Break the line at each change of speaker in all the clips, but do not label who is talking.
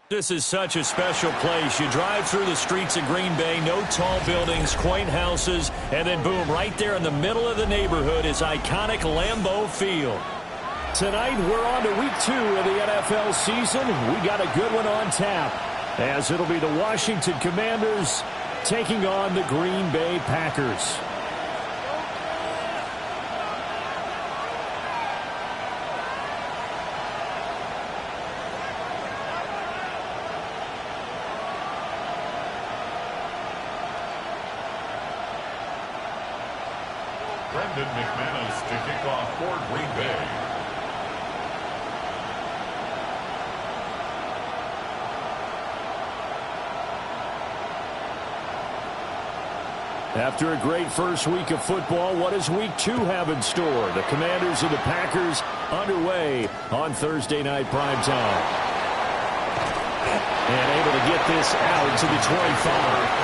This is such a special place. You drive through the streets of Green Bay, no tall buildings, quaint houses, and then boom, right there in the middle of the neighborhood is iconic Lambeau Field. Tonight, we're on to week 2 of the NFL season. We got a good one on tap, as it'll be the Washington Commanders taking on the Green Bay Packers.
Brendan McManus to kick off for Green Bay.
After a great first week of football, what does week 2 have in store? The Commanders and the Packers underway on Thursday night primetime. And able to get this out to the 25.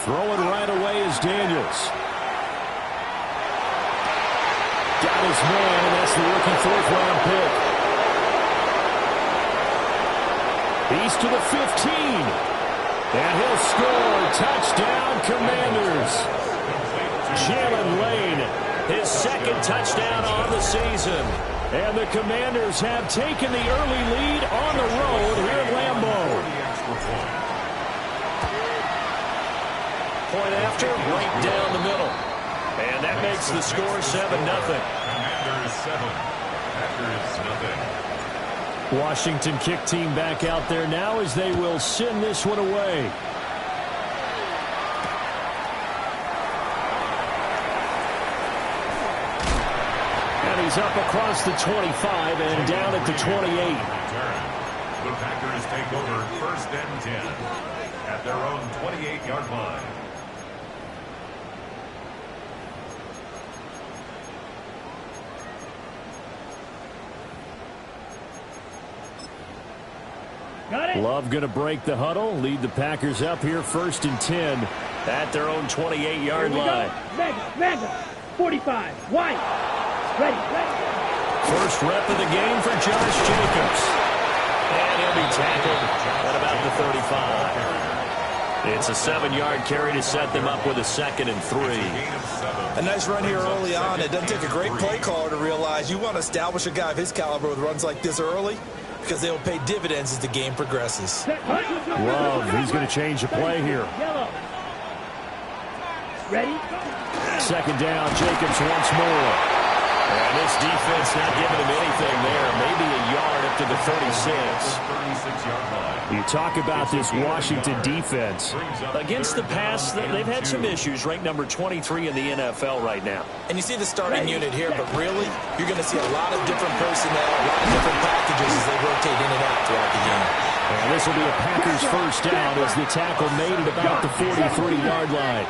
Throwing right away is Daniels. Got his man, and that's the rookie 4th-round pick. He's to the 15. And he'll score. Touchdown, Commanders. Jalen Lane, his 2nd touchdown on the season. And the Commanders have taken the early lead on the road here at Lambeau. Point after, right down the middle. And that makes the score 7-0.
Commanders 7, Packers 0.
Washington kick team back out there now as they will send this one away. And he's up across the 25 and down at the 28.
The Packers take over 1st and 10 at their own 28-yard line.
Love going to break the huddle, lead the Packers up here 1st and 10 at their own 28-yard line.
Mega, 45, White, ready.
First rep of the game for Josh Jacobs. And he'll be tackled at about the 35. It's a 7-yard carry to set them up with a 2nd and 3.
A nice run here early on. It doesn't take a great play caller to realize you want to establish a guy of his caliber with runs like this early, because they'll pay dividends as the game progresses.
Love, he's going to change the play here.
Ready?
2nd down, Jacobs once more. And this defense not giving him anything there. Maybe a yard up to the 36. You talk about this Washington defense. Against the pass, they've had some issues. Ranked number 23 in the NFL right now.
And you see the starting unit here, but really, you're going to see a lot of different personnel, a lot of different packages as they rotate in and out throughout the game.
And this will be a Packers 1st down as the tackle made at about the 43-yard line.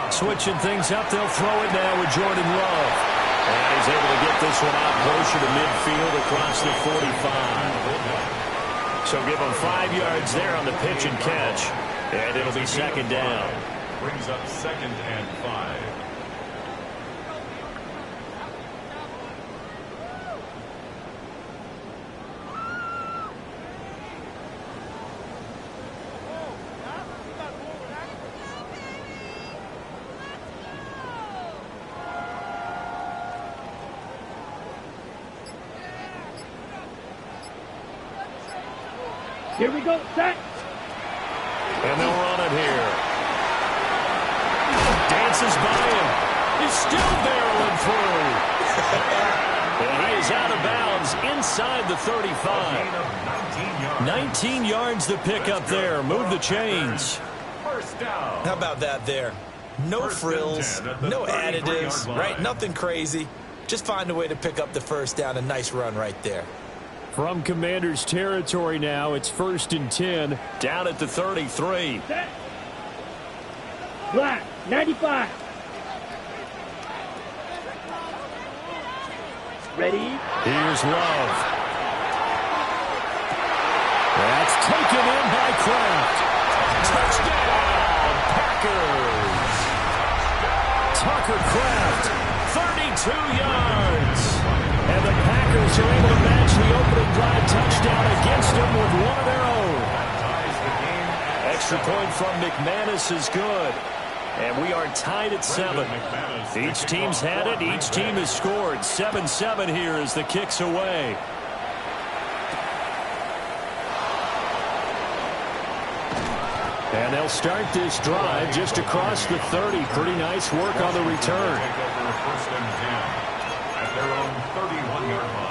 Switching things up, they'll throw it now with Jordan Love. And he's able to get this one out closer to midfield across the 45. So give him 5 yards there on the pitch and catch. And it'll be 2nd down.
Brings up 2nd and 5.
Here we go. Set.
And they'll run it here. Dances by him. He's still barreling through. And he is out of bounds inside the 35. 19 yards to pick up there. Move the chains.
First down.
How about that there? No frills, no additives, right? Nothing crazy. Just find a way to pick up the first down. A nice run right there.
From Commander's territory now, it's 1st and 10, down at the 33.
Set. Black. 95. Ready.
Here's Love. That's taken in by Kraft. Touchdown, Packers. Tucker Kraft, 32 yards. And the Packers are able to match the opening drive touchdown against them with one of their own. Extra point from McManus is good. And we are tied at 7. Each team's had it. Each team has scored. 7-7 here as the kick's away. And they'll start this drive just across the 30. Pretty nice work on the return.
Take over 1st and 10 at their own 31-yard line.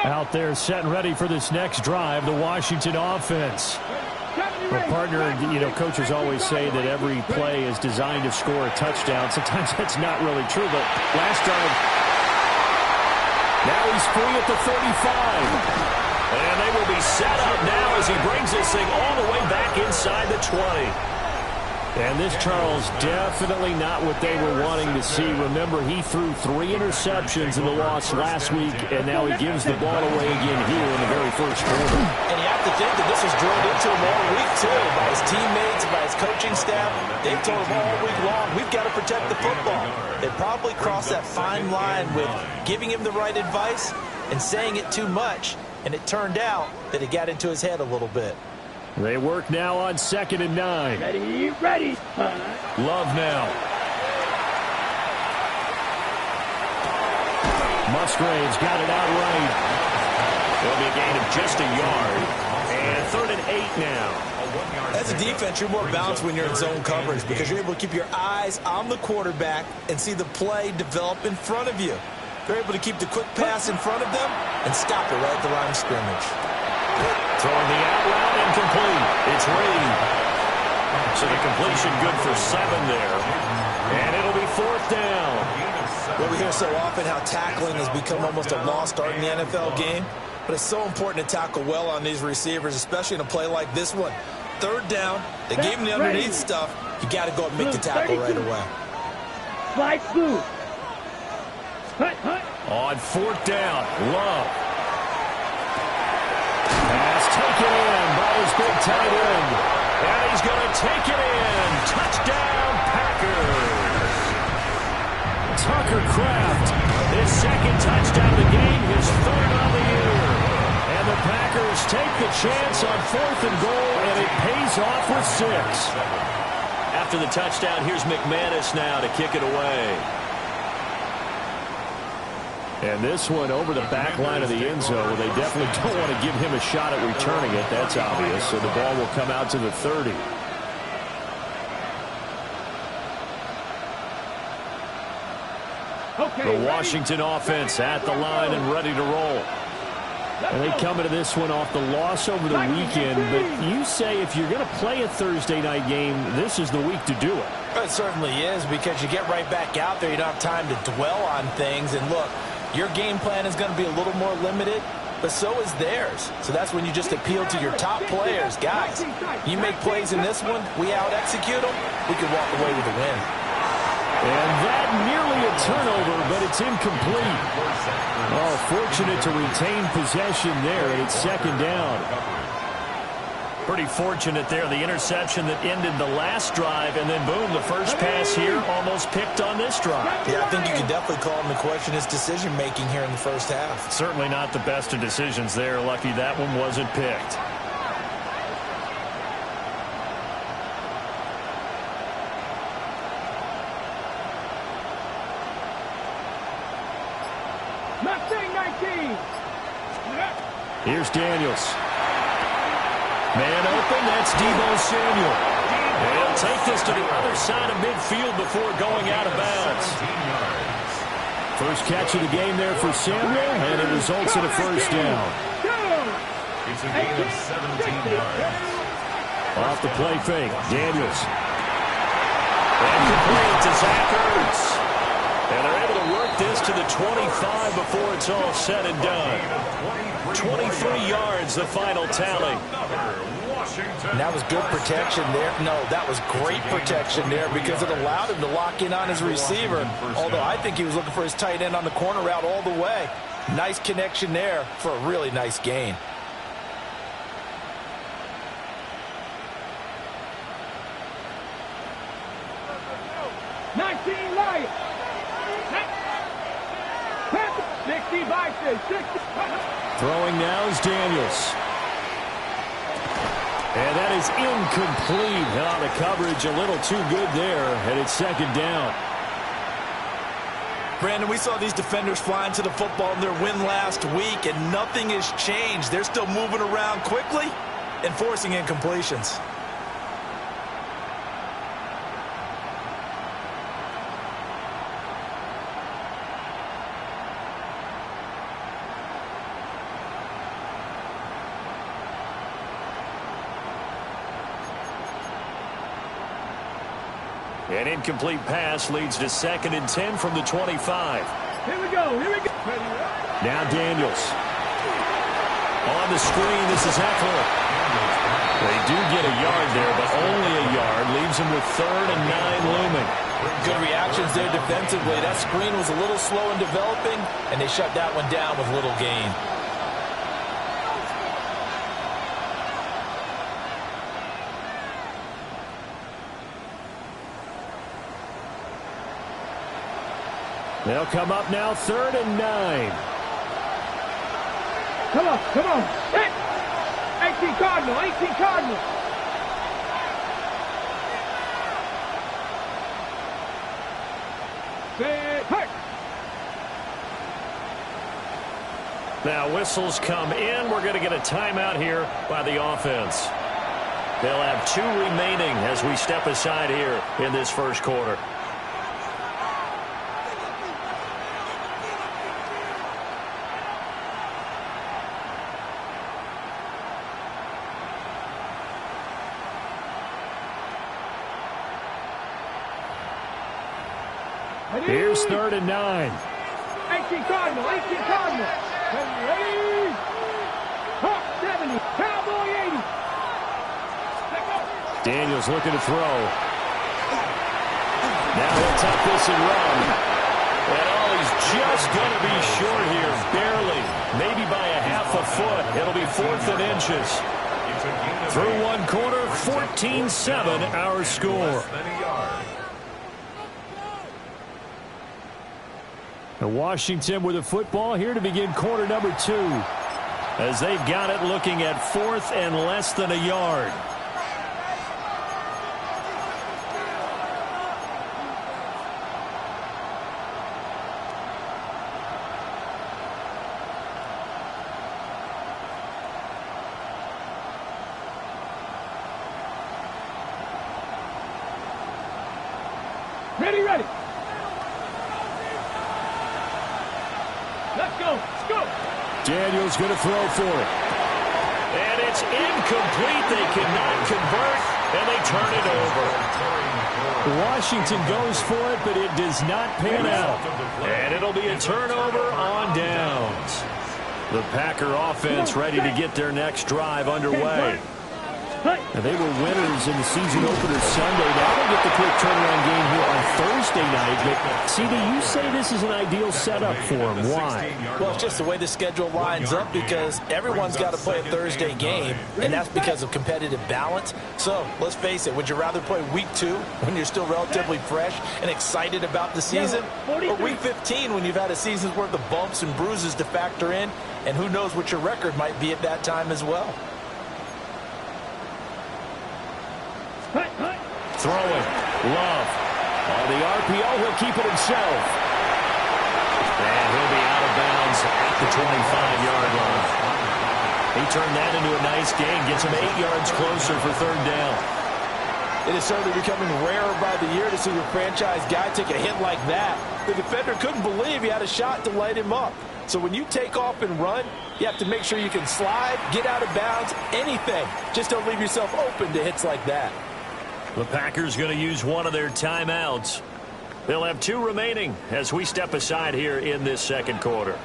Out there set and ready for this next drive, the Washington offense. Well, partner, coaches always say that every play is designed to score a touchdown. Sometimes that's not really true, but last drive, now he's free at the 35. And they will be set up now as he brings this thing all the way back inside the 20. And this, Charles, definitely not what they were wanting to see. Remember, he threw 3 interceptions in the loss last week, and now he gives the ball away again here in the very first quarter.
And you have to think that this was drilled into him all week, too, by his teammates, by his coaching staff. They've told him all week long, we've got to protect the football. They probably crossed that fine line with giving him the right advice and saying it too much, and it turned out that it got into his head a little bit.
They work now on 2nd and 9.
Ready. Ready.
Love now. Musgraves got it out right. It'll be a gain of just a yard. And 3rd and 8 now.
As a defense, you're more balanced when you're in zone coverage because you're able to keep your eyes on the quarterback and see the play develop in front of you. You're able to keep the quick pass in front of them and stop it right at the line of scrimmage.
Throwing the out route incomplete. It's Reed. So the completion good for 7 there. And it'll be 4th down.
Well, we hear so often how tackling has become almost a lost art in the NFL game. But it's so important to tackle well on these receivers, especially in a play like this one. 3rd down, they gave him the underneath stuff. You got to go and make the tackle right away.
Slide smooth. Hut.
On 4th down, Love. Pass taken in by his big tight end. And he's going to take it in. Touchdown, Packers. Tucker Kraft, his 2nd touchdown of the game, his 3rd on the year. And the Packers take the chance on 4th and goal, and it pays off with 6. After the touchdown, here's McManus now to kick it away. And this one over the back line of the end zone, where they definitely don't want to give him a shot at returning it. That's obvious. So the ball will come out to the 30. The Washington offense at the line and ready to roll. And they come into this one off the loss over the weekend. But you say if you're going to play a Thursday night game, this is the week to do it.
It certainly is, because you get right back out there. You don't have time to dwell on things. And look, your game plan is going to be a little more limited, but so is theirs. So that's when you just appeal to your top players. Guys, you make plays in this one, we out-execute them, we can walk away with a win.
And that nearly a turnover, but it's incomplete. Oh, fortunate to retain possession there, and it's 2nd down. Pretty fortunate there, the interception that ended the last drive, and then boom, the first pass here almost picked on this drive.
Yeah, I think you can definitely call him to question his decision-making here in the first half.
Certainly not the best of decisions there. Lucky that one wasn't picked.
Mustang 19.
Here's Daniels. Man open, that's Deebo Samuel. And he'll take this to the other side of midfield before going out of bounds. First catch of the game there for Samuel, and it results in a first down.
It's a gain of 17 yards.
Off the play fake, Daniels. And complete to Zach Ertz. And they're able to work this to the 25 before it's all said and done. 23 yards, the final tally.
And that was good protection there. No, that was great protection there because it allowed him to lock in on his receiver. Although I think he was looking for his tight end on the corner route all the way. Nice connection there for a really nice gain.
Throwing now is Daniels. And that is incomplete. The coverage a little too good there, and it's second down.
Brandon, we saw these defenders flying to the football in their win last week, and nothing has changed. They're still moving around quickly and forcing incompletions.
An incomplete pass leads to 2nd and 10 from the 25.
Here we go.
Now Daniels. On the screen, this is Eckler. They do get a yard there, but only a yard. Leaves him with 3rd and 9 looming.
Good reactions there defensively. That screen was a little slow in developing, and they shut that one down with little gain.
They'll come up now, 3rd and 9.
Come on. Hit! 18 Cardinal. Hit!
Now whistles come in. We're going to get a timeout here by the offense. They'll have 2 remaining as we step aside here in this first quarter. Here's 3rd and 9.
18 Cardinal. Ready? Hawk 70. Cowboy 80.
Daniels looking to throw. Now he'll tuck this and run. And he's just going to be short here, barely. Maybe by a half a foot. It'll be 4th and inches. Through one quarter, 14-7 our score. And Washington with the football here to begin quarter number 2. As they've got it looking at 4th and less than a yard.
Ready. Let's go.
Daniels going to throw for it. And it's incomplete. They cannot convert, and they turn it over. Washington goes for it, but it does not pan out. And it'll be a turnover on downs. The Packer offense ready to get their next drive underway. And they were winners in the season opener Sunday. Now they get the quick turnaround game here on Thursday night. But, CD, you say this is an ideal setup for them. Why?
Well, it's just the way the schedule lines up because everyone's got to play a Thursday game, and that's because of competitive balance. So, let's face it, would you rather play week 2 when you're still relatively fresh and excited about the season? Or week 15 when you've had a season's worth of bumps and bruises to factor in, and who knows what your record might be at that time as well?
Throwing. Love. On the RPO, he'll keep it himself. And he'll be out of bounds at the 25-yard line. He turned that into a nice gain, gets him 8 yards closer for third down.
It is certainly becoming rarer by the year to see your franchise guy take a hit like that. The defender couldn't believe he had a shot to light him up. So when you take off and run, you have to make sure you can slide, get out of bounds, anything. Just don't leave yourself open to hits like that.
The Packers going to use one of their timeouts. They'll have 2 remaining as we step aside here in this second quarter.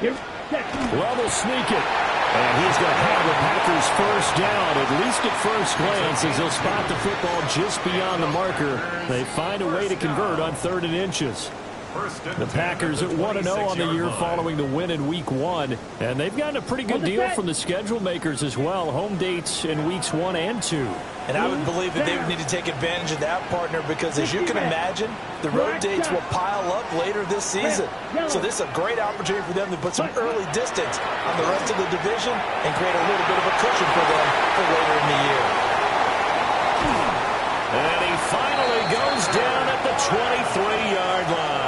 Well,
they'll sneak it. And he's going to have the Packers first down, at least at first glance, as they'll spot the football just beyond the marker. They find a way to convert on 3rd and inches. The Packers at 1-0 on the year following the win in Week 1. And they've gotten a pretty good deal from the schedule makers as well. Home dates in Weeks 1 and 2.
And I would believe that they would need to take advantage of that, partner, because as you can imagine, the road dates will pile up later this season. So this is a great opportunity for them to put some early distance on the rest of the division and create a little bit of a cushion for them for later in the year.
And he finally goes down at the 23-yard line.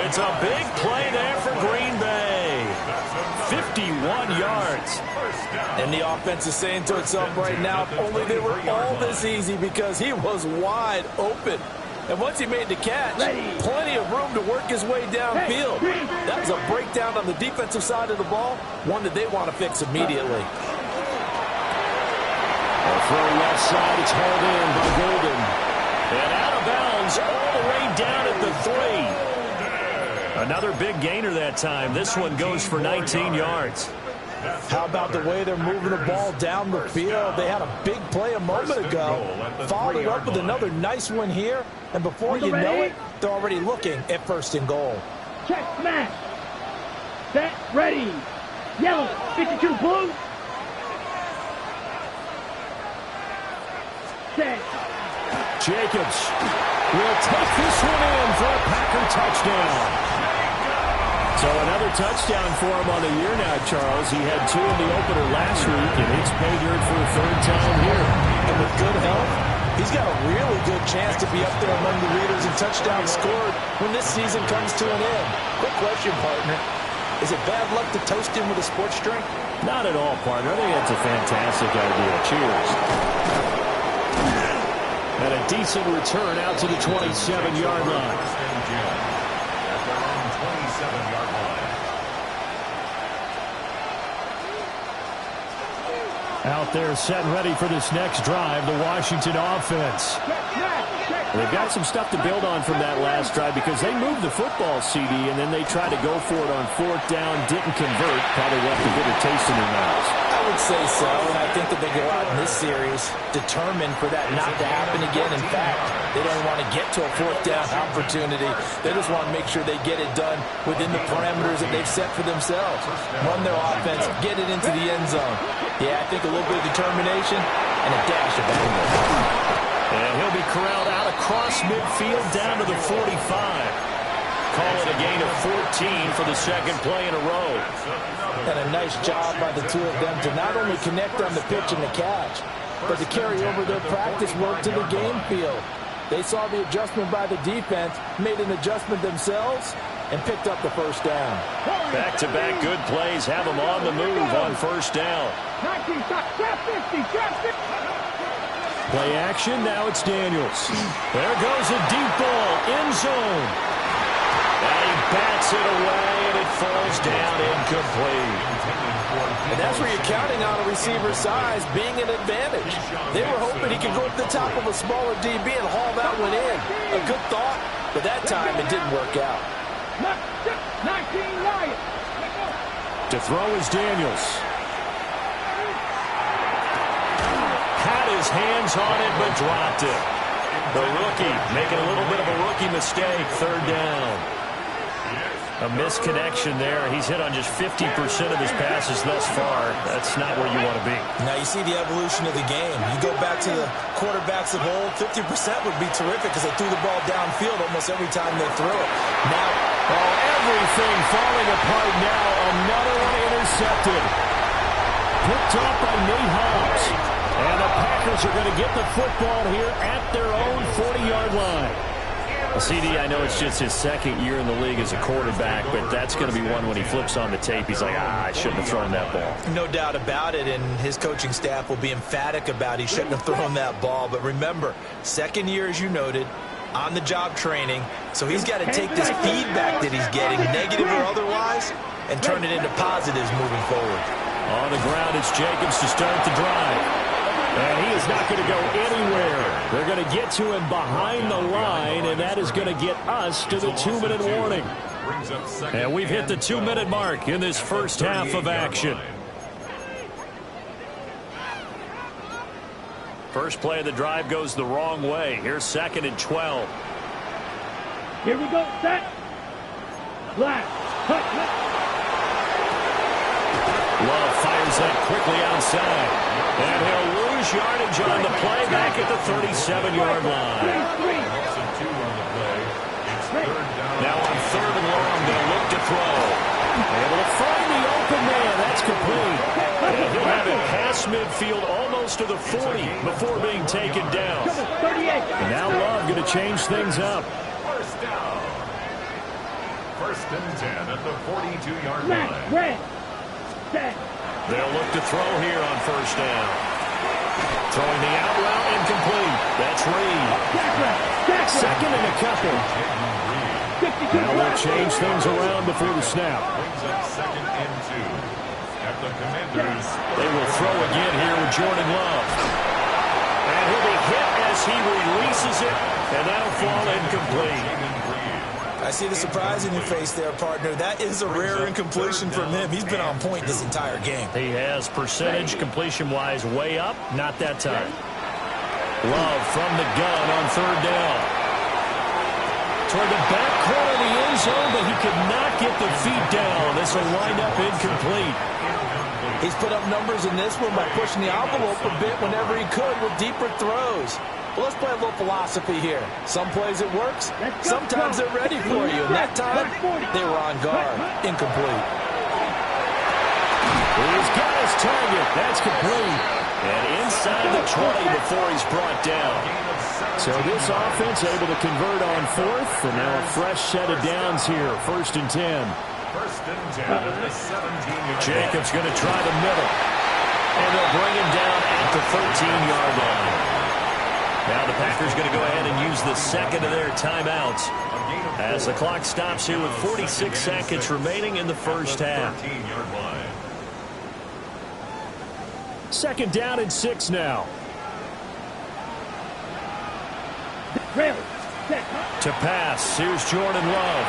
It's a big play there for Green Bay. 51 yards.
And the offense is saying to itself right now, if only they were all this easy, because he was wide open. And once he made the catch, plenty of room to work his way downfield. That was a breakdown on the defensive side of the ball, one that they want to fix immediately.
A throw left side, it's hauled in by Golden. And out of bounds all the way down at the 3. Another big gainer that time. This one goes for 19 yards.
How about the way they're moving the ball down the field? They had a big play a moment ago. Followed it up with another nice one here. And before you know it, they're already looking at 1st and goal.
Check, smash. Set, ready. Yellow, 52 blue. Set.
Jacobs will take this one in for a Packer touchdown. So another touchdown for him on the year now, Charles. He had 2 in the opener last week, and it's pay dirt for a 3rd time here.
And with good health, he's got a really good chance to be up there among the leaders in touchdowns scored when this season comes to an end. Quick question, partner. Is it bad luck to toast him with a sports drink?
Not at all, partner. I think that's a fantastic idea. Cheers. And a decent return out to the 27-yard line. Out there set and ready for this next drive, the Washington offense. They've got some stuff to build on from that last drive because they moved the football, CD, and then they tried to go for it on 4th down, didn't convert, probably left a bitter taste in their mouths.
I would say so, and I think that they go out in this series determined for that not to happen again. In fact, they don't want to get to a 4th down opportunity. They just want to make sure they get it done within the parameters that they've set for themselves. Run their offense, get it into the end zone. Yeah, I think a little bit of determination and a dash of anger.
And he'll be corralled out across midfield down to the 45. Call it a gain of 14 for the 2nd play in a row.
And a nice job by the 2 of them to not only connect on the pitch and the catch, but to carry over their practice work to the game field. They saw the adjustment by the defense, made an adjustment themselves, and picked up the 1st down.
Back-to-back good plays have them on the move on 1st down. Play action, now it's Daniels. There goes a deep ball, end zone. And he bats it away, and it falls down incomplete.
And that's where you're counting on a receiver's size being an advantage. They were hoping he could go to the top of a smaller DB and haul that one in. A good thought, but that time it didn't work out.
To throw is Daniels. Had his hands on it, but dropped it. The rookie making a little bit of a rookie mistake, 3rd down. A misconnection there. He's hit on just 50% of his passes thus far. That's not where you want to be.
Now you see the evolution of the game. You go back to the quarterbacks of old, 50% would be terrific because they threw the ball downfield almost every time they threw it. Now,
everything falling apart now. Another one intercepted. Picked off by Nate Hobbs. And the Packers are going to get the football here at their own 40-yard line. CD, I know it's just his second year in the league as a quarterback, but that's going to be one when he flips on the tape. He's like, I shouldn't have thrown that ball.
No doubt about it, and his coaching staff will be emphatic about he shouldn't have thrown that ball. But remember, second year, as you noted, on-the-job training, so he's got to take this feedback that he's getting, negative or otherwise, and turn it into positives moving forward.
On the ground, it's Jacobs to start the drive. And he is not going to go anywhere. They're going to get to him behind the line, and that is going to get us to the 2-minute warning. And we've hit the 2-minute mark in this first half of action. First play of the drive goes the wrong way. Here's 2nd and 12.
Here we go. Set. Left.
Love fires that quickly outside. And he'll lose yardage on the play back at the 37-yard line. Now on 3rd and long, they'll look to throw. Able to find the open man. That's complete. And he'll have it past midfield almost to the 40 before being taken down. And now Love going to change things up.
First down. 1st and 10 at the 42-yard line.
They'll look to throw here on 1st down. Throwing the out route incomplete. That's Reed. 2nd and a couple. Now they'll change things around before the snap.
2nd and 2 at the Commanders.
They will throw again here with Jordan Love. And he'll be hit as he releases it. And that'll fall incomplete.
I see the surprise in your face there, partner. That is a rare incompletion from him. He's been on point this entire game.
He has percentage completion-wise way up. Not that time. Love from the gun on 3rd down. Toward the back corner of the end zone, but he could not get the feet down. This will wind up incomplete.
He's put up numbers in this one by pushing the envelope a bit whenever he could with deeper throws. Well, let's play a little philosophy here. Some plays it works. Sometimes they're ready for you. And that time, they were on guard. Incomplete.
He's got his target. That's complete. And inside the 20 before he's brought down. So this offense able to convert on 4th. And now a fresh set of downs here. 1st and 10.
1st and 10 at the 17-yard line.
Jacobs going to try the middle. And they'll bring him down at the 13-yard line. Now the Packers going to go ahead and use the 2nd of their timeouts as the clock stops here with 46 seconds remaining in the first half. 2nd down and 6 now. To pass, here's Jordan Love.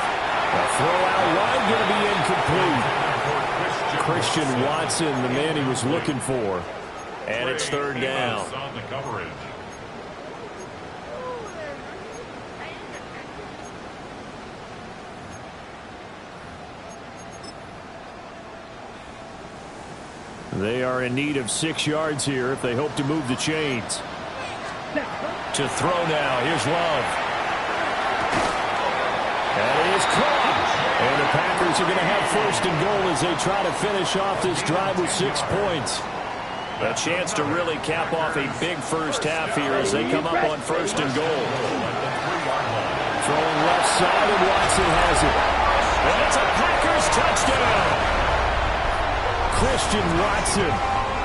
A throw out wide going to be incomplete. Christian Watson, the man he was looking for. And it's 3rd down. They are in need of 6 yards here if they hope to move the chains. To throw now. Here's Love. That is caught. And the Packers are going to have 1st and goal as they try to finish off this drive with 6 points. A chance to really cap off a big first half here as they come up on 1st and goal. Throwing left side, and Watson has it. And it's a Packers touchdown. Christian Watson,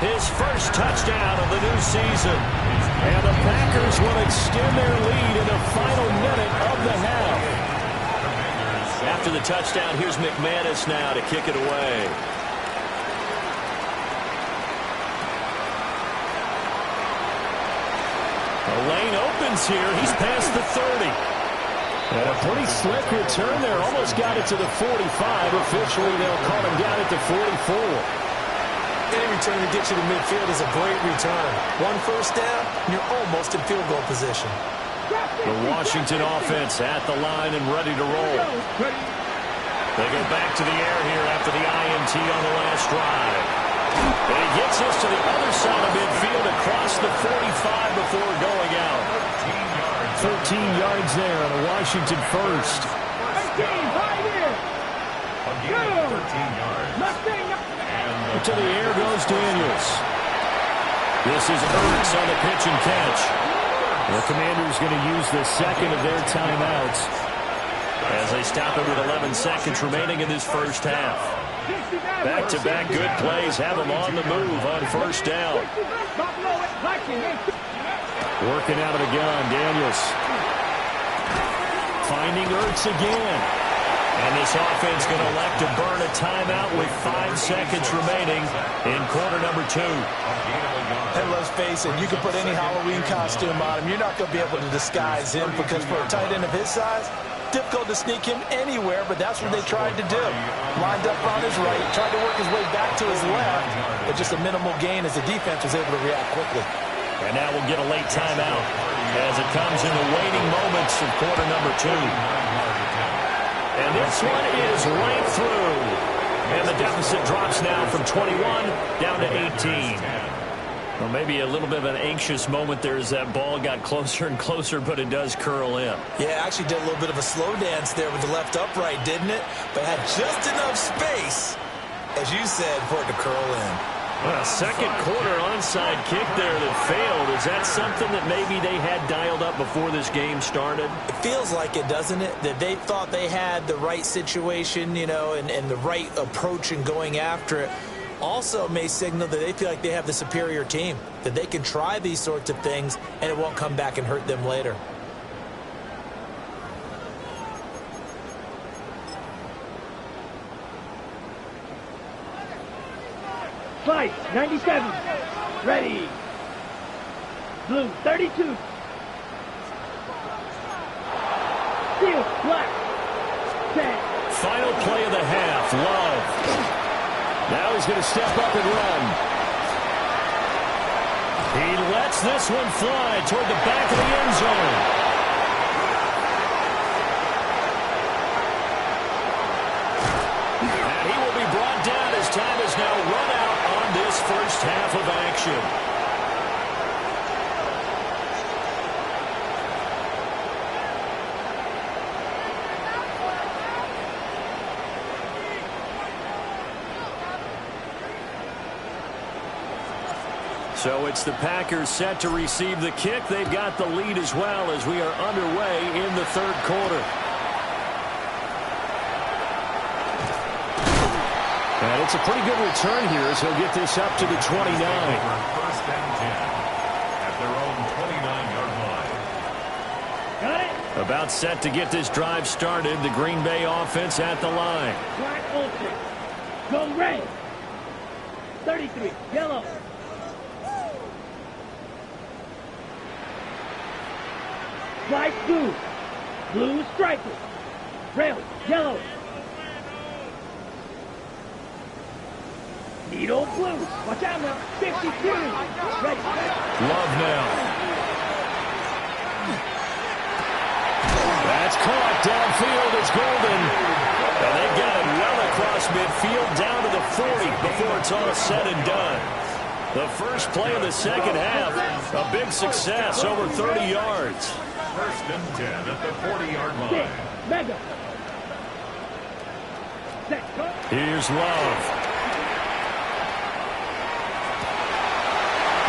his first touchdown of the new season. And the Packers will extend their lead in the final minute of the half. After the touchdown, here's McManus now to kick it away. The lane opens here. He's past the 30. And a pretty slick return there. Almost got it to the 45. Officially, they'll call him down at the 44.
Any return to get you to midfield is a great return. 1 first down, you're almost in field goal position.
The Washington offense at the line and ready to roll. They go back to the air here after the INT on the last drive. And he gets us to the other side of midfield across the 45 before going out. 13 yards there on a Washington first. To the air goes Daniels. This is Ertz on the pitch and catch. The Commanders going to use the second of their timeouts as they stop it with 11 seconds remaining in this first half. Back-to-back good plays have them on the move on first down. Working out of the gun, Daniels. Finding Ertz again. And this offense going to elect to burn a timeout with 5 seconds remaining in quarter number 2.
And let's face it, you can put any Halloween costume on him. You're not going to be able to disguise him because for a tight end of his size, difficult to sneak him anywhere, but that's what they tried to do. Lined up on his right, tried to work his way back to his left, but just a minimal gain as the defense was able to react quickly.
And now we'll get a late timeout as it comes in the waning moments of quarter number 2. And this one is right through. And the deficit drops now from 21 down to 18. Well, maybe a little bit of an anxious moment there as that ball got closer and closer, but it does curl in.
Yeah, actually did a little bit of a slow dance there with the left upright, didn't it? But had just enough space, as you said, for it to curl in.
Well, second quarter onside kick there that failed. Is that something that maybe they had dialed up before this game started?
It feels like it, doesn't it? That they thought they had the right situation, you know, and the right approach in going after it. Also may signal that they feel like they have the superior team, that they can try these sorts of things and it won't come back and hurt them later.
Fight, 97. Ready. Blue, 32. Steel, black. 10.
Final play of the half. Love. Now he's going to step up and run. He lets this one fly toward the back of the end zone. And he will be brought down as time is now run out on this first half of action. So it's the Packers set to receive the kick. They've got the lead as well as we are underway in the third quarter. And it's a pretty good return here as he'll get this up to the 29.
First and 10 at their own 29-yard line.
Got it?
About set to get this drive started. The Green Bay offense at the line.
Black Olsen. Go red. 33. Yellow. Flight blue. Blue striker. Rail. Yellow. Needle blue. Watch out now. 52. Ready.
Love now. That's caught downfield. It's Golden. And they got it well across midfield down to the 40 before it's all said and done. The first play of the second half, a big success, over 30 yards.
First and 10 at the 40-yard line.
Mega. Set. Cut.
Here's Love.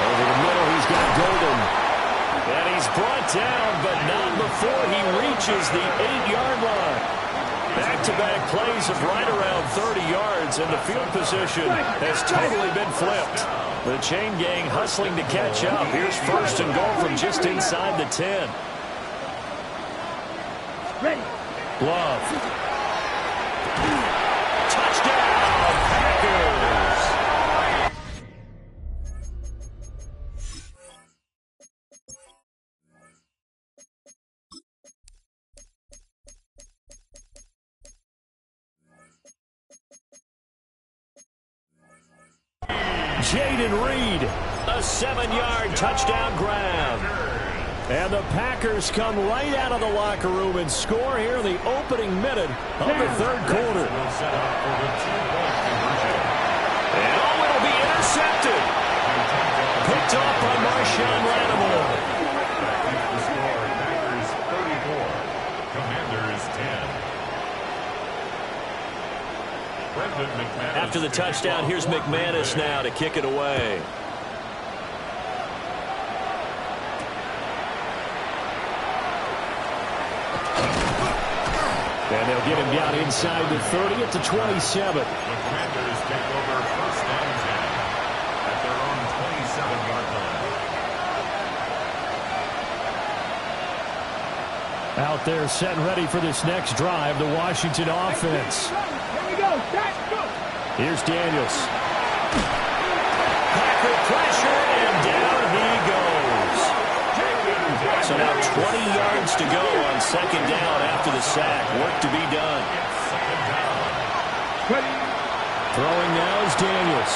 Over the middle, he's got Golden. And he's brought down, but not before he reaches the 8-yard line. Back-to-back plays of right around 30 yards, and the field position has totally been flipped. The chain gang hustling to catch up. Here's first and goal from just inside the 10.
Ready.
Love. Touchdown, Packers. Jaden Reed, a 7-yard touchdown grab. And the Packers come right out of the locker room and score here in the opening minute of the third quarter. And it'll be intercepted. Picked off by Marshawn Lattimore.
The score, Packers 34, Commanders 10. Brendan McManus.
After the touchdown, here's McManus now to kick it away. They'll get him down inside the 30 at the 27.
The Commanders take over first and 10 at their own 27-yard line.
Out there set and ready for this next drive, the Washington offense.
Here we go. Start, go.
Here's Daniels. Packer pressure, and down he goes. So now 20 yards to go on second down after the sack. Work to be done. Throwing now is Daniels.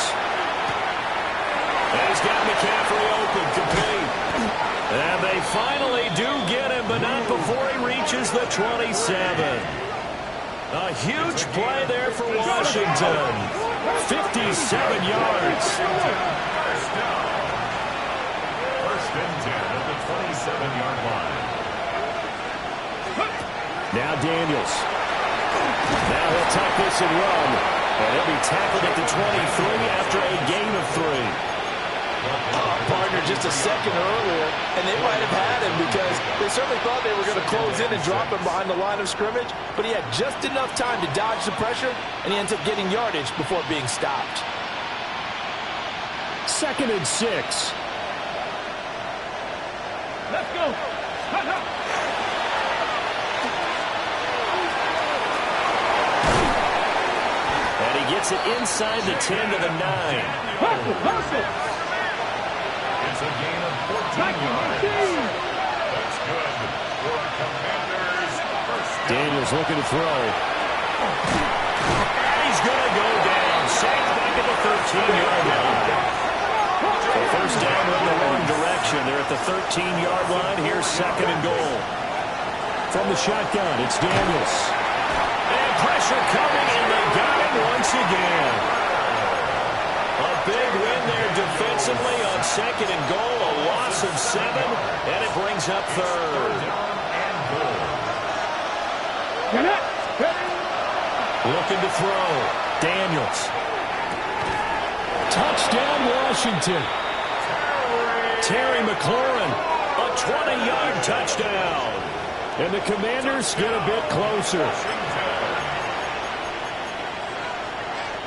And he's got McCaffrey open, complete. And they finally do get him, but not before he reaches the 27. A huge play there for Washington. 57 yards.
First and 10 at the 27-yard line.
Now Daniels. Now he'll tuck this and run. And he'll be tackled at the 23 after a gain of 3.
Partner just a second earlier, and they might have had him because they certainly thought they were going to close in and drop him behind the line of scrimmage, but he had just enough time to dodge the pressure, and he ends up getting yardage before being stopped.
2nd and 6.
Let's go. Hut, hut.
And he gets it inside the 10 to the 9.
Hustle, hustle.
It's a gain of 14 yards. That's good for a Commanders first down.
Daniels looking to throw. And he's going to go down. Sacked back at the 13-yard line. So first down in the wrong direction. They're at the 13-yard line. Here's 2nd and goal. From the shotgun, it's Daniels. And pressure coming, and they got him once again. A big win there defensively on 2nd and goal. A loss of 7, and it brings up 3rd. Looking to throw. Daniels. Touchdown, Washington. Terry McLaurin, a 20-yard touchdown. And the Commanders get a bit closer.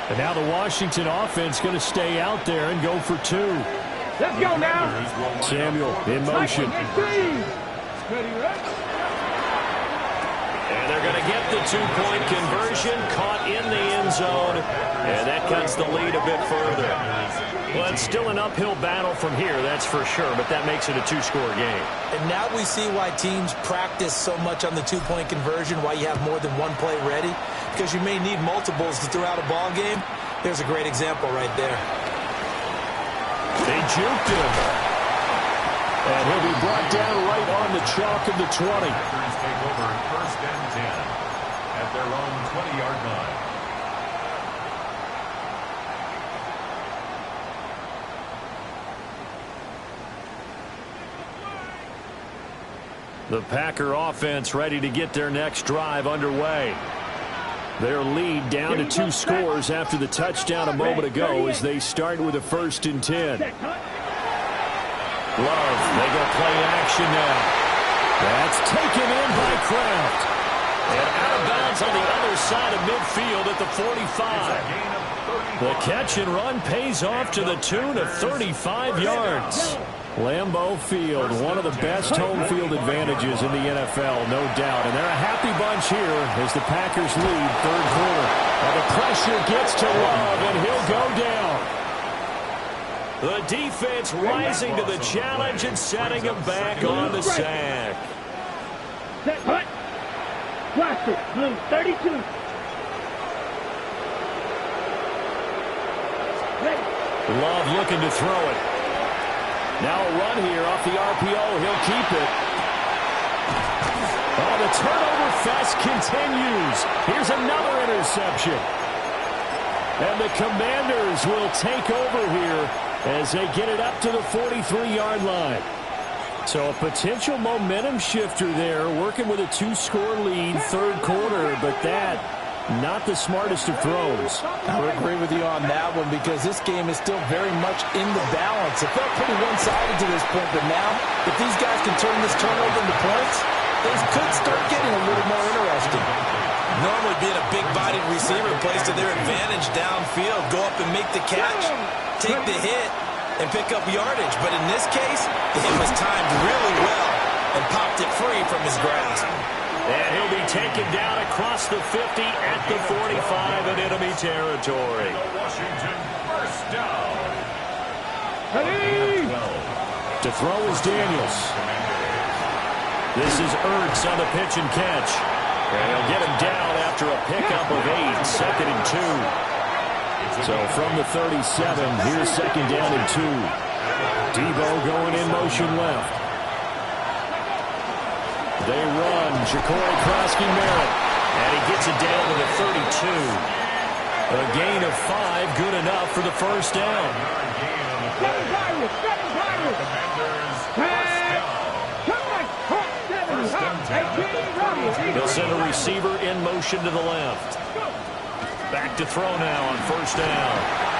And now the Washington offense going to stay out there and go for 2.
Let's go now.
Samuel in motion. And they're going to get the 2-point conversion, caught in the end zone, and that cuts the lead a bit further. Well, it's still an uphill battle from here, that's for sure, but that makes it a 2-score game.
And now we see why teams practice so much on the 2-point conversion, why you have more than one play ready, because you may need multiples to throw out a ball game. There's a great example right there.
They juked him. And he'll be brought down right on the chalk of the 20.
Packers take over first and 10 at their own 20-yard line.
The Packer offense ready to get their next drive underway. Their lead down to 2 scores after the touchdown a moment ago as they start with a 1st and 10. Love, they go play action now. That's taken in by Kraft. And out of bounds on the other side of midfield at the 45. The catch and run pays off to the tune of 35 yards. Lambeau Field, one of the best home field advantages in the NFL, no doubt. And they're a happy bunch here as the Packers lead 3rd quarter. And the pressure gets to Love, and he'll go down. The defense rising to the challenge and setting him back on the sack.
Set, hut. Plastic, blue, 32. Ready.
Love looking to throw it. Now a run here off the RPO. He'll keep it. Oh, the turnover fest continues. Here's another interception. And the Commanders will take over here as they get it up to the 43-yard line. So a potential momentum shifter there, working with a 2-score lead, 3rd quarter, but that not the smartest of throws.
I would agree with you on that one because this game is still very much in the balance. It felt pretty one-sided to this point, but now if these guys can turn this turnover into points, things could start getting a little more interesting. Normally being a big-bodied receiver plays to their advantage downfield. Go up and make the catch, take the hit, and pick up yardage. But in this case, the hit was timed really well and popped it free from his grasp.
And he'll be taken down across the 50 at the 45 in enemy territory.
Washington first down.
Ready?
To throw is Daniels. This is Ertz on the pitch and catch. And he'll get him down after a pickup of 8, second and 2. So from the 37, here's second down and 2. Debo going in motion left. They run. Ja'Cory Krosky-Merritt. And he gets it down to the 32. A gain of 5, good enough for the first down.
Commanders,
They'll send a receiver in motion to the left. Back to throw now on first down.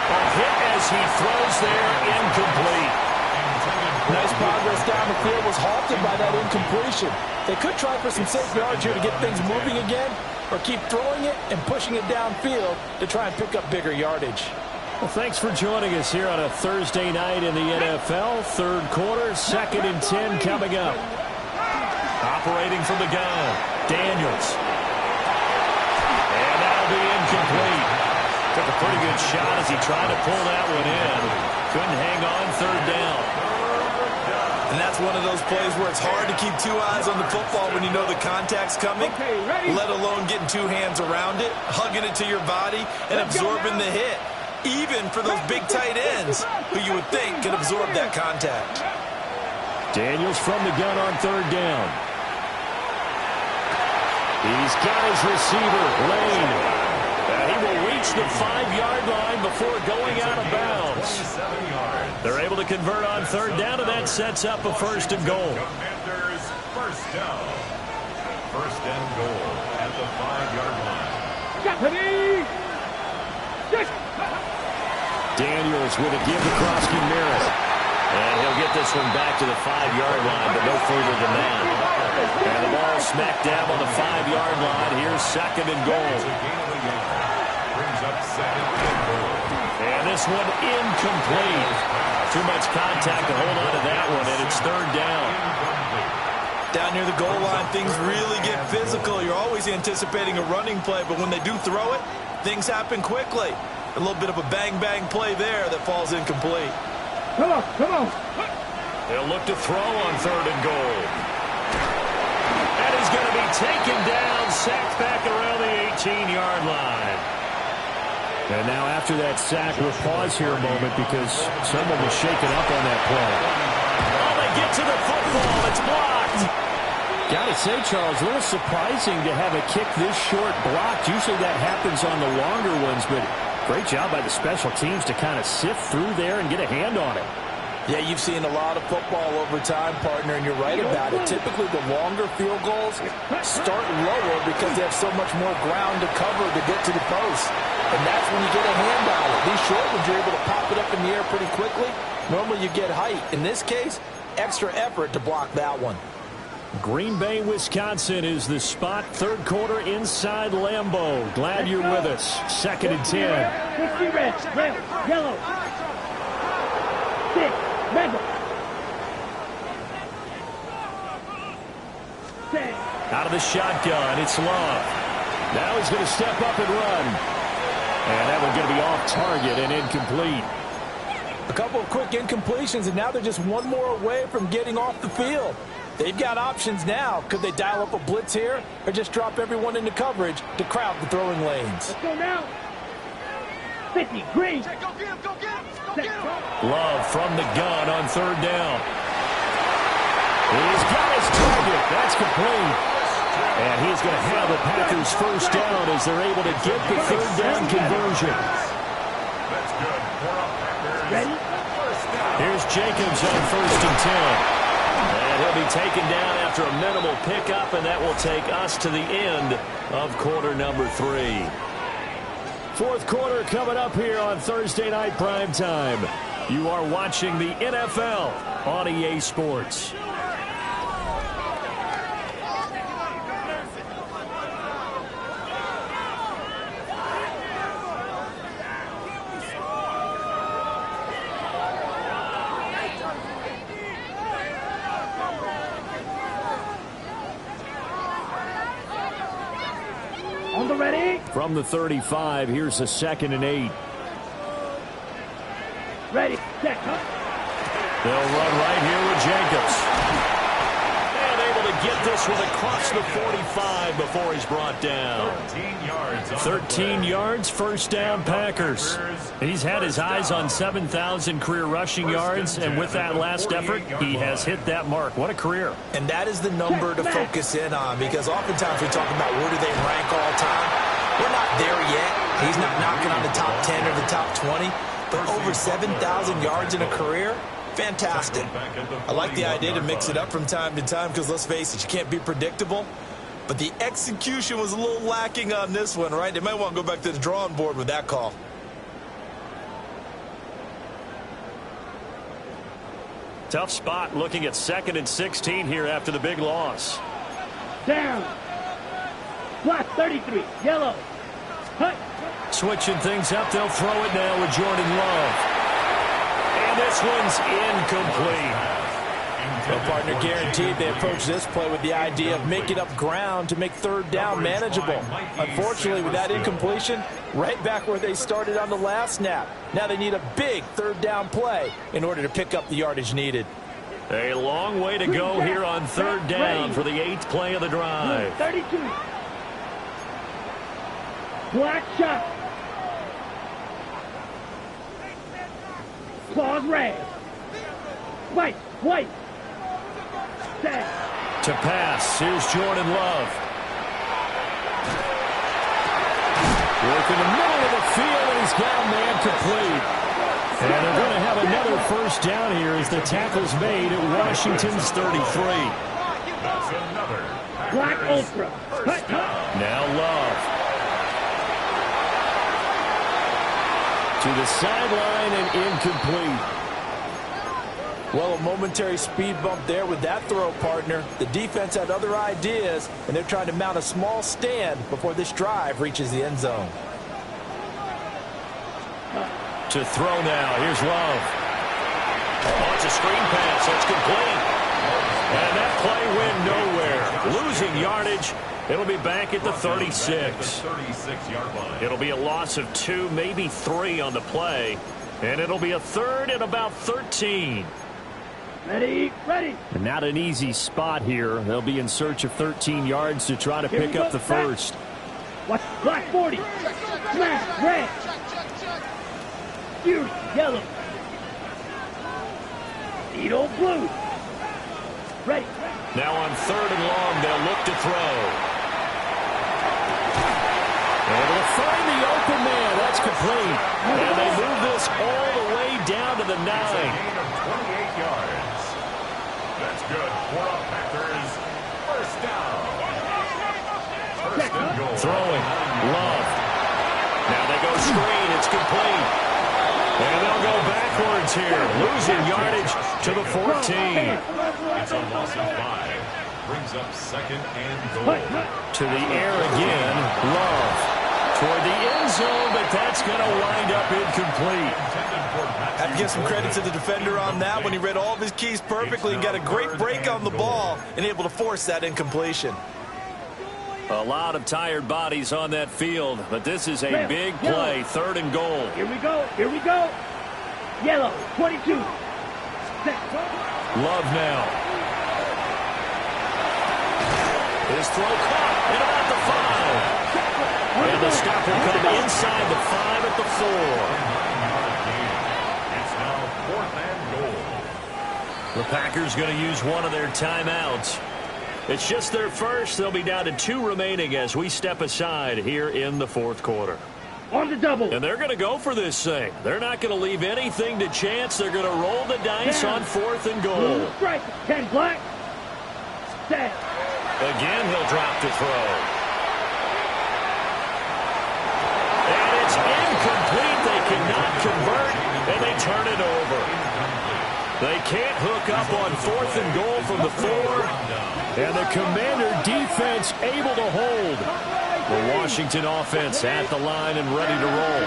A hit as he throws there, incomplete.
Nice progress down the field was halted by that incompletion. They could try for some safe yards here to get things moving again, or keep throwing it and pushing it downfield to try and pick up bigger yardage.
Well, thanks for joining us here on a Thursday night in the NFL. Third quarter, second and 10 coming up. Operating from the gun, Daniels. And that'll be incomplete. Took a pretty good shot as he tried to pull that one in. Couldn't hang on, third down.
And that's one of those plays where it's hard to keep two eyes on the football when you know the contact's coming, let alone getting two hands around it, hugging it to your body, and absorbing the hit. Even for those big tight ends who you would think could absorb that contact.
Daniels from the gun on third down. He's got his receiver, Lane. He will reach the 5-yard line before going out of bounds. They're able to convert on third down, and that sets up a first and goal.
Commanders first down. First and goal at the 5-yard line.
Daniels with a give to Krosky-Merritt. And he'll get this one back to the 5-yard line, but no further than that. And the ball smacked down on the 5-yard line. Here's second and goal.
Brings up second and goal.
And this one incomplete. Too much contact to hold on to that one, and it's third down.
Down near the goal line, things really get physical. You're always anticipating a running play, but when they do throw it, things happen quickly. A little bit of a bang-bang play there that falls incomplete.
Come on, come on.
They'll look to throw on third and goal. And he's going to be taken down, sacked back around the 18-yard line. And now after that sack, we'll pause here a moment because someone was shaken up on that play. Oh, they get to the football. It's blocked. Got to say, Charles, a little surprising to have a kick this short blocked. Usually that happens on the longer ones, but great job by the special teams to kind of sift through there and get a hand on it.
Yeah, you've seen a lot of football over time, partner, and you're right about it. Typically, the longer field goals start lower because they have so much more ground to cover to get to the post. And that's when you get a hand on it. These short ones, you're able to pop it up in the air pretty quickly. Normally, you get height. In this case, extra effort to block that one.
Green Bay, Wisconsin is the spot. Third quarter inside Lambeau. Glad you're with us. Second and 10.
50 red, yellow. 6, red. 10.
Out of the shotgun, it's Love. Now he's going to step up and run. And that one's going to be off target and incomplete.
A couple of quick incompletions, and now they're just one more away from getting off the field. They've got options now. Could they dial up a blitz here or just drop everyone into coverage to crowd the throwing lanes?
Let's go now. 50, green.
Go get him, go get him, go get him.
Love from the gun on third down. He's got his target. That's complete. And he's going to have the Packers first down as they're able to get the third down conversion.
That's good.
Ready?
Here's Jacobs on first and 10. And he'll be taken down after a minimal pickup, and that will take us to the end of quarter number 3. Fourth quarter coming up here on Thursday Night Primetime. You are watching the NFL on EA Sports.
Eagles are ready.
From the 35, here's a 2nd and 8.
Ready, set, cut.
They'll run right here with Jacobs. And able to get this one across the 45 before he's brought down. 13 yards, first down, Packers. He's had his eyes on 7,000 career rushing yards, and with that last effort, he has hit that mark. What a career.
And that is the number to focus in on, because oftentimes we talk about where do they rank all time. We're not there yet. He's not knocking on the top 10 or the top 20, but over 7,000 yards in a career, fantastic. I like the idea to mix it up from time to time because, let's face it, you can't be predictable. But the execution was a little lacking on this one, right? They might want to go back to the drawing board with that call.
Tough spot looking at 2nd and 16 here after the big loss.
Down. Block 33. Yellow. Hut.
Switching things up, they'll throw it now with Jordan Love. And this one's incomplete.
Well, partner, guaranteed they approach this play with the idea of making up ground to make 3rd down manageable. Unfortunately, with that incompletion, right back where they started on the last snap. Now they need a big 3rd down play in order to pick up the yardage needed.
A long way to go here on 3rd down for the 8th play of the drive.
32. Black shot. Claws red. White. White. Set.
To pass, here's Jordan Love. Work in the middle of the field, and he's got a man complete. And they're going to have another first down here as the tackle's made at Washington's 33.
That's another.
Black Ultra. Cut.
Now Love. To the sideline and incomplete.
Well, a momentary speed bump there with that throw, partner. The defense had other ideas, and they're trying to mount a small stand before this drive reaches the end zone.
To throw now. Here's Love. Oh, it's a screen pass. That's complete. And that play went nowhere. Losing yardage. It'll be back at the 36. It'll be a loss of 2, maybe 3 on the play. And it'll be a 3rd and about 13.
Ready, ready.
And not an easy spot here. They'll be in search of 13 yards to try to pick up the first.
Watch, black 40. Smash, red. Fury, yellow. Needle, blue. Ready.
Now on 3rd and long, they'll look to throw. Able to find the open man. That's complete. And they move this all the way down to the 9.
Gain of 28 yards. That's good for our Packers. First down. First and goal.
Throwing. Love. Now they go screen. It's complete. And they'll go backwards here. Losing yardage to the 14.
It's a loss of 5. Brings up 2nd and goal.
To the air again. Love. Toward the end zone, but that's going to wind up incomplete.
Have to give some credit to the defender on that when he read all of his keys perfectly and got a great break on the ball and able to force that incompletion.
A lot of tired bodies on that field, but this is a big play, 3rd and goal.
Here we go, here we go. Yellow, 22. Set.
Love now. His throw caught at about the 5. And the stop will come inside the 5 at the 4.
It's now 4th and goal.
The Packers going to use one of their timeouts. It's just their first. They'll be down to 2 remaining as we step aside here in the 4th quarter.
On the double.
And they're going to go for this thing. They're not going to leave anything to chance. They're going to roll the dice on 4th and goal.
Strike. 10 black. Set.
Again, he'll drop to throw. Incomplete. They cannot convert, and they turn it over. They can't hook up on 4th and goal from the 4. And the Commander defense able to hold. The Washington offense at the line and ready to roll.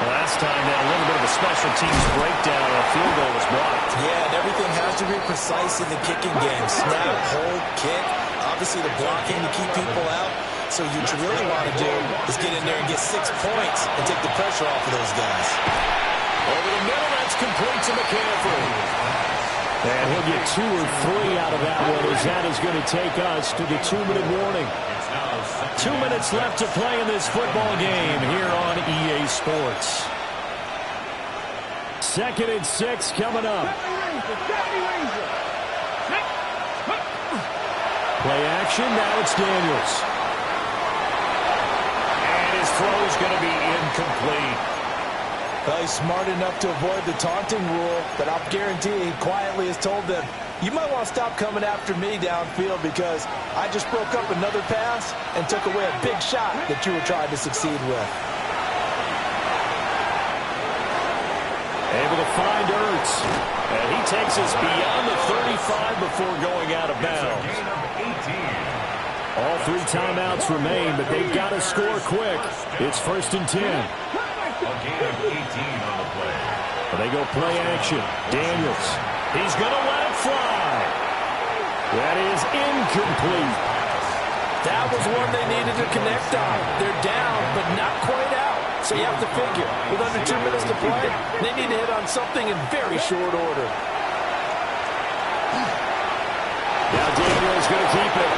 Last time they had a little bit of a special teams breakdown and a field goal was blocked.
Yeah, and everything has to be precise in the kicking game. Snap, hold, kick. Obviously the blocking to keep people out. So what you really want to do is get in there and get 6 points and take the pressure off of those guys.
Over the middle, that's complete to McCaffrey. And he'll get 2 or 3 out of that one, as that is going to take us to the 2-minute warning. 2 minutes left to play in this football game here on EA Sports. 2nd and 6 coming up. Play action, now it's Daniels. And his throw is going to be incomplete.
Well, he's smart enough to avoid the taunting rule, but I'll guarantee he quietly has told them, you might want to stop coming after me downfield because I just broke up another pass and took away a big shot that you were trying to succeed with.
Able to find Ertz. And he takes us beyond the 35 before going out of bounds. All 3 timeouts remain, but they've got to score quick. It's 1st and 10.
A gain of 18 on the play.
They go play action. Daniels. He's going to let it fly. That is incomplete.
That was one they needed to connect on. They're down, but not quite out. So you have to figure, with under 2 minutes to play, they need to hit on something in very short order.
Now Daniels going to keep it.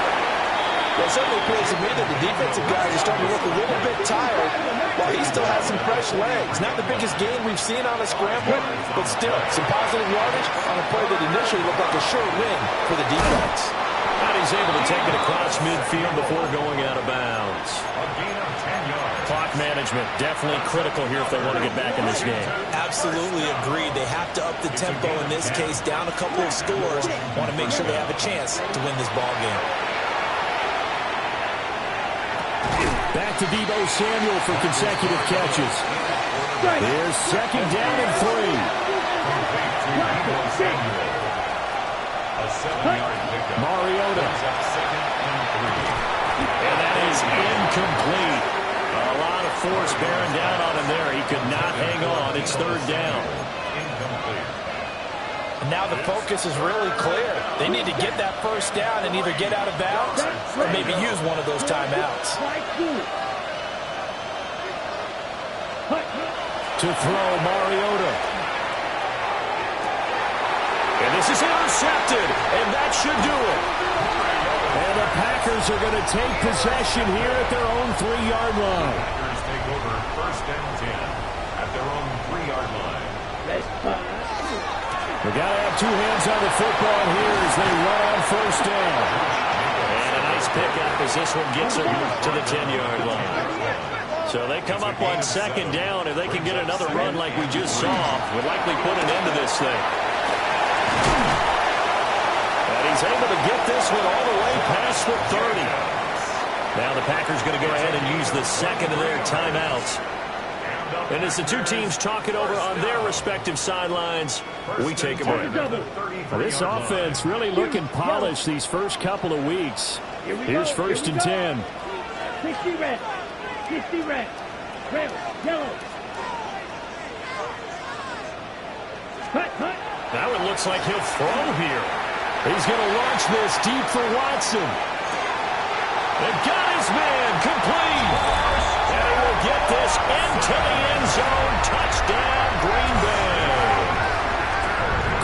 It certainly appears to me that the defensive guys are starting to look a little bit tired while he still has some fresh legs. Not the biggest gain we've seen on a scramble, but still some positive yardage on a play that initially looked like a sure win for the defense.
And he's able to take it across midfield before going out of bounds.
A gain of 10 yards.
Clock management definitely critical here if they want to get back in this game.
Absolutely agreed. They have to up the tempo in this case, down a couple of scores. Want to make sure they have a chance to win this ball game.
Back to Deebo Samuel for consecutive catches. Here's 2nd down and 3.
A 7-yard pickup.
Mariota. And that is incomplete. A lot of force bearing down on him there. He could not hang on. It's 3rd down.
Incomplete.
And now the focus is really clear. They need to get that 1st down and either get out of bounds or maybe use one of those timeouts.
To throw, Mariota. And this is intercepted, and that should do it. And the Packers are going to take possession here at their own 3-yard line.
Packers take over 1st and 10 at their own 3-yard line.
We've got to have 2 hands on the football here as they run on 1st down. And a nice pickup as this one gets them to the 10-yard line. So they come up on 2nd down. If they can get another run like we just saw, would likely put an end to this thing. And he's able to get this one all the way past the 30. Now the Packers going to go ahead and use the 2nd of their timeouts. And as the 2 teams talk it over on their respective sidelines, we take a break. This offense really looking polished these first couple of weeks. Here's 1st and 10.
60 red. 60 red. Red. Yellow. Cut.
Now it looks like he'll throw here. He's going to launch this deep for Watson. And got his man complete. And he will get this into the end zone. Touchdown, Green Bay.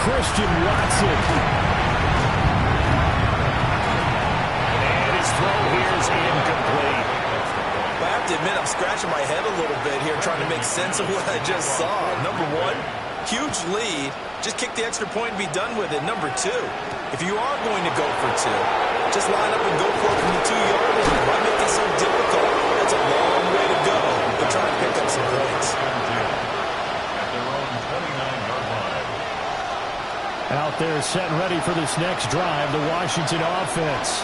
Christian Watson. And his throw here is incomplete.
I have to admit, I'm scratching my head a little bit here trying to make sense of what I just saw. Number 1, huge lead. Just kick the extra point and be done with it. Number 2, if you are going to go for 2, just line up and go for it from the 2-yard line. Why make it so difficult? That's a long way to go to try and pick up some points.
At their own 29-yard line.
Out there set and ready for this next drive, the Washington offense.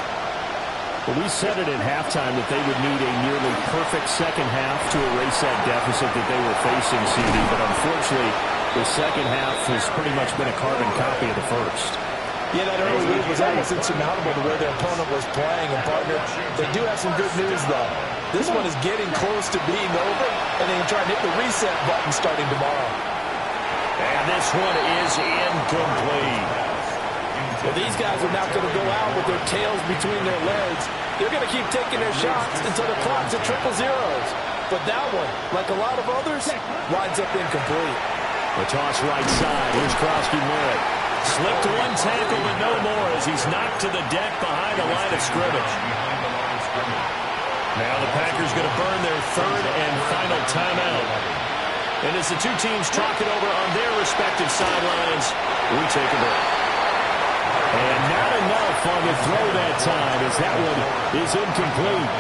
Well, we said it at halftime that they would need a nearly perfect second half to erase that deficit that they were facing, CD, but unfortunately, the second half has pretty much been a carbon copy of the first.
Yeah, that early lead was almost insurmountable the way their opponent was playing. And, partner, they do have some good news, though. This one is getting close to being over, and they can try and hit the reset button starting tomorrow.
And this one is incomplete.
Well, these guys are not going to go out with their tails between their legs. They're going to keep taking their shots until the clock's at triple zeros. But that one, like a lot of others, winds up incomplete.
The toss right side. Here's Krosky Merritt. Slipped one tackle, but no more as he's knocked to the deck behind the line of scrimmage. Now the Packers going to burn their third and final timeout. And as the two teams talk it over on their respective sidelines, we take a break. And not enough on the throw that time as that one is incomplete.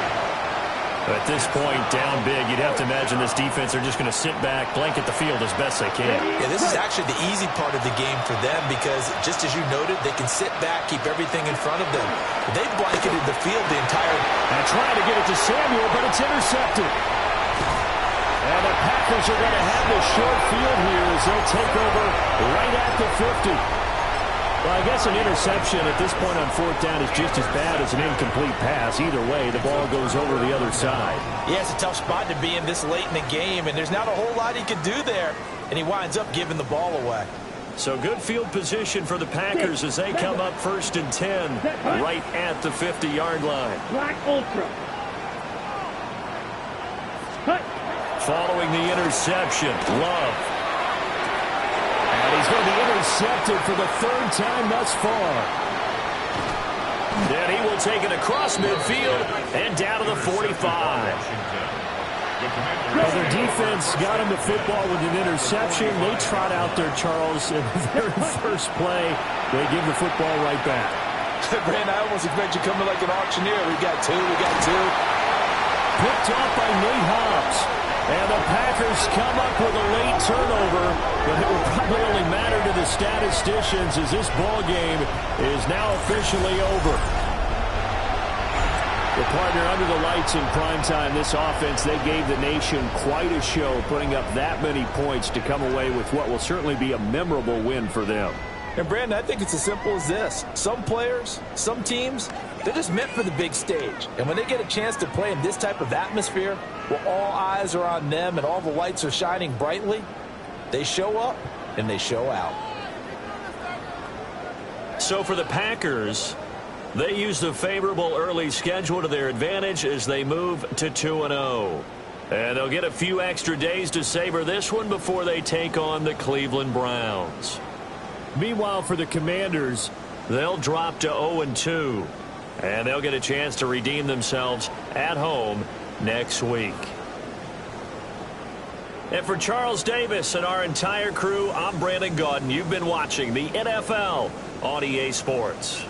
At this point, down big, you'd have to imagine this defense are just going to sit back, blanket the field as best they can.
Yeah, this is actually the easy part of the game for them because, just as you noted, they can sit back, keep everything in front of them. They've blanketed the field the entire...
And trying to get it to Samuel, but it's intercepted. And the Packers are going to have the short field here as they'll take over right at the 50. Well, I guess an interception at this point on fourth down is just as bad as an incomplete pass. Either way, the ball goes over the other side.
Yeah, it's a tough spot to be in this late in the game, and there's not a whole lot he could do there, and he winds up giving the ball away.
So good field position for the Packers as they come up 1st and 10 right at the 50-yard line.
Black Ultra. Cut.
Following the interception, Love. And he's going to be intercepted for the third time thus far. Then he will take it across midfield and down to the 45. Well, their defense got him the football with an interception. They trot out there, Charles, in the very first play. They give the football right back.
Brand, I almost expect you coming like an auctioneer. We got two.
Picked off by Nate Hobbs. And the Packers come up with a late turnover, but it will probably only matter to the statisticians as this ball game is now officially over. The partner under the lights in primetime, this offense, they gave the nation quite a show, putting up that many points to come away with what will certainly be a memorable win for them.
And, Brandon, I think it's as simple as this. Some players, some teams, they're just meant for the big stage. And when they get a chance to play in this type of atmosphere, where all eyes are on them and all the lights are shining brightly, they show up and they show out.
So for the Packers, they use the favorable early schedule to their advantage as they move to 2-0. And they'll get a few extra days to savor this one before they take on the Cleveland Browns. Meanwhile, for the Commanders, they'll drop to 0-2. And they'll get a chance to redeem themselves at home next week. And for Charles Davis and our entire crew, I'm Brandon Gaudin. You've been watching the NFL on EA Sports.